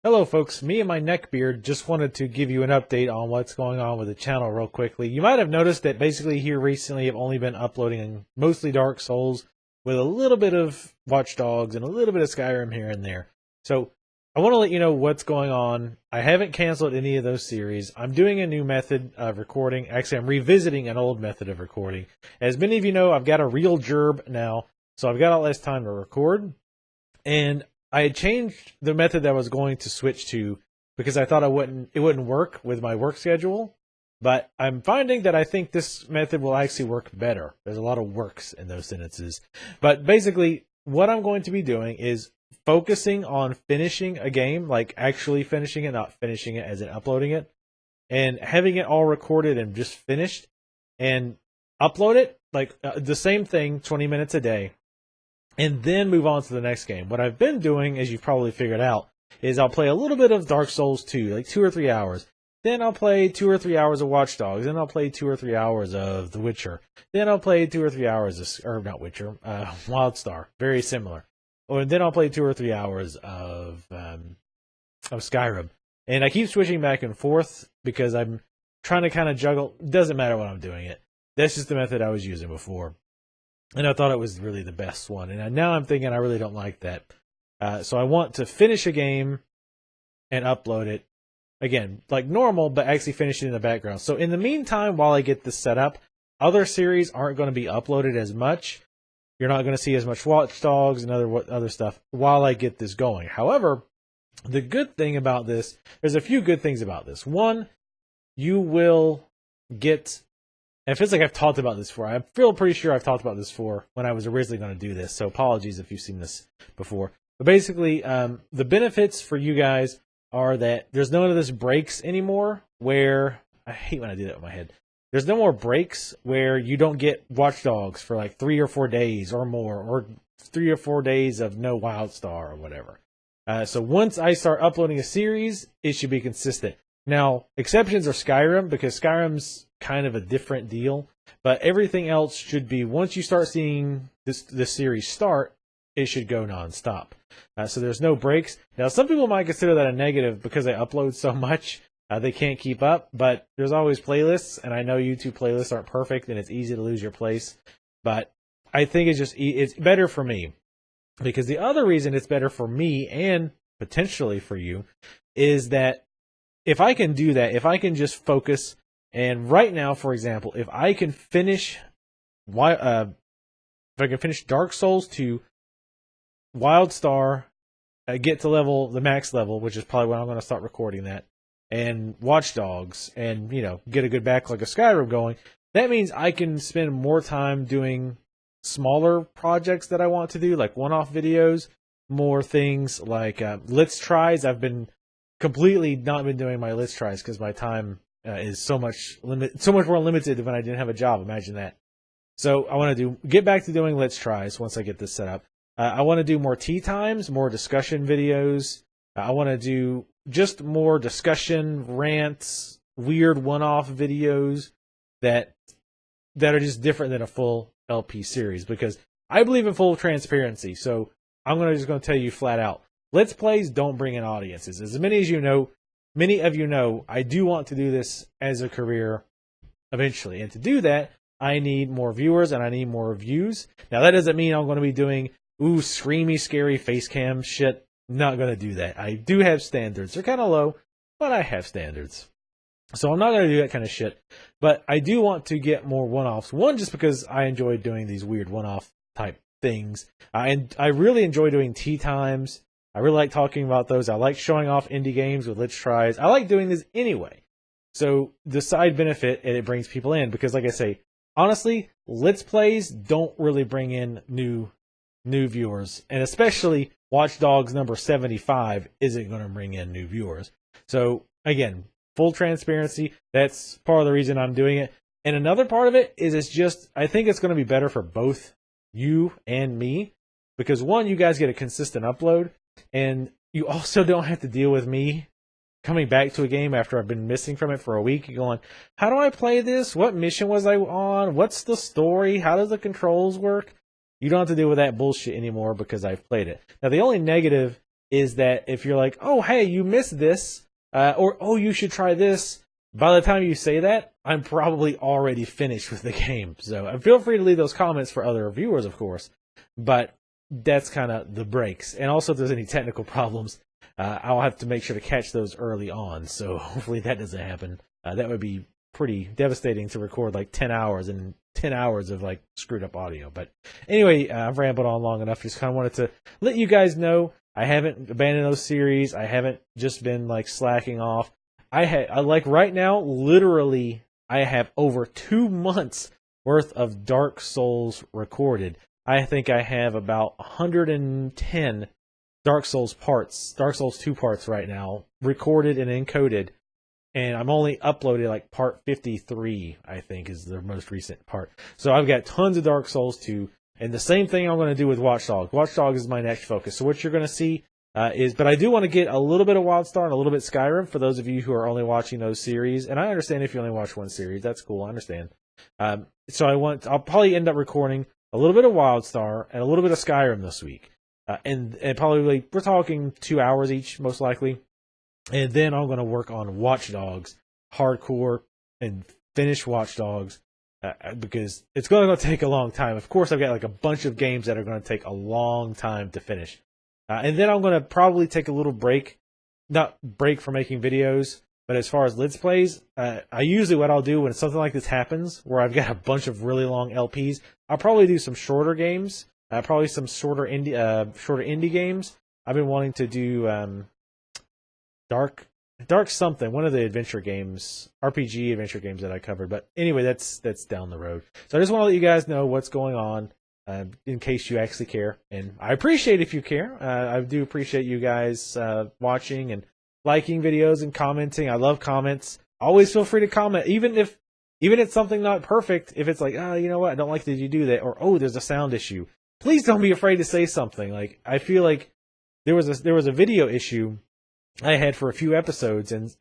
Hello folks, me and my neckbeard just wanted to give you an update on what's going on with the channel real quickly. You might have noticed that basically here recently I've only been uploading mostly Dark Souls with a little bit of Watch Dogs and a little bit of Skyrim here and there. So I want to let you know what's going on. I haven't canceled any of those series. I'm doing a new method of recording. Actually, I'm revisiting an old method of recording. As many of you know, I've got a real gerb now, so I've got a lot less time to record. And I had changed the method that I was going to switch to because I thought it wouldn't work with my work schedule. But I'm finding that I think this method will actually work better. There's a lot of works in those sentences. But basically, what I'm going to be doing is focusing on finishing a game, like actually finishing it, not finishing it as in uploading it, and having it all recorded and just finished, and upload it, like the same thing, 20 minutes a day, and then move on to the next game. What I've been doing, as you've probably figured out, is I'll play a little bit of Dark Souls 2, like 2 or 3 hours. Then I'll play 2 or 3 hours of Watch Dogs. Then I'll play 2 or 3 hours of The Witcher. Then I'll play 2 or 3 hours of, or not Witcher, WildStar. Very similar. Or then I'll play 2 or 3 hours of Skyrim. And I keep switching back and forth because I'm trying to kind of juggle. Doesn't matter when I'm doing it. That's just the method I was using before. And I thought it was really the best one. And now I'm thinking I really don't like that. So I want to finish a game and upload it. Again, like normal, but actually finish it in the background. So in the meantime, while I get this set up, other series aren't going to be uploaded as much. You're not going to see as much Watch Dogs and other stuff while I get this going. However, the good thing about this, there's a few good things about this. One, you will get... And it feels like I've talked about this before. I feel pretty sure I've talked about this before when I was originally going to do this. So apologies if you've seen this before. But basically, the benefits for you guys are that there's none of this breaks anymore where... I hate when I do that with my head. There's no more breaks where you don't get Watch Dogs for like 3 or 4 days or more. Or 3 or 4 days of no WildStar or whatever. So once I start uploading a series, it should be consistent. Now, exceptions are Skyrim, because Skyrim's kind of a different deal. But everything else should be, once you start seeing this series start, it should go nonstop. So there's no breaks. Now, some people might consider that a negative because I upload so much, they can't keep up. But there's always playlists, and I know YouTube playlists aren't perfect, and it's easy to lose your place. But I think it's better for me. Because the other reason it's better for me, and potentially for you, is that if I can do that, if I can just focus, and right now, for example, if I can finish Dark Souls 2, WildStar, get to the max level, which is probably when I'm going to start recording that, and Watch Dogs, and get a good backlog of Skyrim going, that means I can spend more time doing smaller projects that I want to do, like one-off videos, more things like Let's Tries. I've been completely not been doing my Let's Tries because my time is so much more limited than when I didn't have a job. Imagine that. So I want to get back to doing Let's Tries once I get this set up. I want to do more tea times, more discussion videos. I want to do just more discussion, rants, weird one-off videos that are just different than a full LP series, because I believe in full transparency. So I'm just going to tell you flat out, Let's Plays don't bring in audiences. As many of you know, I do want to do this as a career eventually. And to do that, I need more viewers and I need more views. Now, that doesn't mean I'm going to be doing, screamy, scary face cam shit. Not going to do that. I do have standards. They're kind of low, but I have standards. So I'm not going to do that kind of shit. But I do want to get more one-offs. One, just because I enjoy doing these weird one-off type things. And I really enjoy doing tea times. I really like talking about those. I like showing off indie games with Let's Tries. I like doing this anyway. So the side benefit, and it brings people in, because like I say, honestly, Let's Plays don't really bring in new viewers. And especially Watch Dogs number 75 isn't going to bring in new viewers. So again, full transparency, that's part of the reason I'm doing it. And another part of it is I think it's going to be better for both you and me. Because one, you guys get a consistent upload. And you also don't have to deal with me coming back to a game after I've been missing from it for a week and going, how do I play this? What mission was I on? What's the story? How does the controls work? You don't have to deal with that bullshit anymore because I've played it. Now, the only negative is that if you're like, oh, hey, you missed this, or oh, you should try this, by the time you say that, I'm probably already finished with the game. So feel free to leave those comments for other viewers, of course. But that's kind of the breaks. And also, if there's any technical problems, I'll have to make sure to catch those early on. So hopefully that doesn't happen. That would be pretty devastating to record like 10 hours and 10 hours of like screwed up audio. But anyway, I've rambled on long enough. Just kind of wanted to let you guys know I haven't abandoned those series. I haven't just been like slacking off. I like right now, literally, I have over 2 months worth of Dark Souls recorded. I think I have about 110 Dark Souls 2 parts right now, recorded and encoded. And I'm only uploaded like part 53, I think, is the most recent part. So I've got tons of Dark Souls 2. And the same thing I'm going to do with Watch Dogs. Watch Dogs is my next focus. So what you're going to see but I do want to get a little bit of WildStar and a little bit Skyrim for those of you who are only watching those series. And I understand if you only watch one series, that's cool. I understand. So I'll probably end up recording a little bit of WildStar and a little bit of Skyrim this week. And probably we're talking 2 hours each, most likely. And then I'm going to work on Watch Dogs hardcore and finish Watch Dogs because it's going to take a long time. Of course, I've got like a bunch of games that are going to take a long time to finish. And then I'm going to probably take a little break, not break from making videos, but as far as Let's Plays, I usually what I'll do when something like this happens, where I've got a bunch of really long LPs, I'll probably do some shorter games, probably some shorter indie games. I've been wanting to do Dark something, one of the adventure games, RPG adventure games that I covered. But anyway, that's down the road. So I just want to let you guys know what's going on. In case you actually care, and I appreciate if you care. I do appreciate you guys watching and liking videos and commenting. I love comments. Always feel free to comment, even if it's something not perfect. If it's like, oh, you know what, I don't like that you do that, or oh, there's a sound issue. Please don't be afraid to say something. Like I feel like there was a video issue I had for a few episodes, and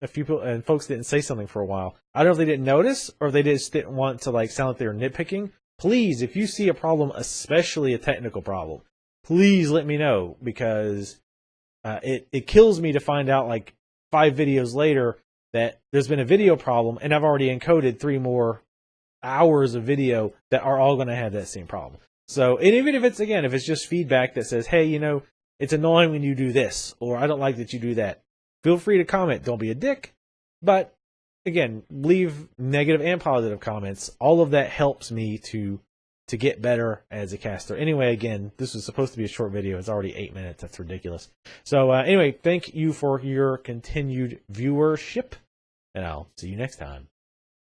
folks didn't say something for a while. I don't know if they didn't notice or if they just didn't want to like sound like they were nitpicking. Please, if you see a problem, especially a technical problem, please let me know, because it kills me to find out like 5 videos later that there's been a video problem and I've already encoded 3 more hours of video that are all going to have that same problem. So, and even if it's just feedback that says, hey, it's annoying when you do this, or I don't like that you do that, feel free to comment. Don't be a dick, but again, leave negative and positive comments. All of that helps me to get better as a caster. Anyway, again, this was supposed to be a short video. It's already 8 minutes. That's ridiculous. So anyway, thank you for your continued viewership, and I'll see you next time.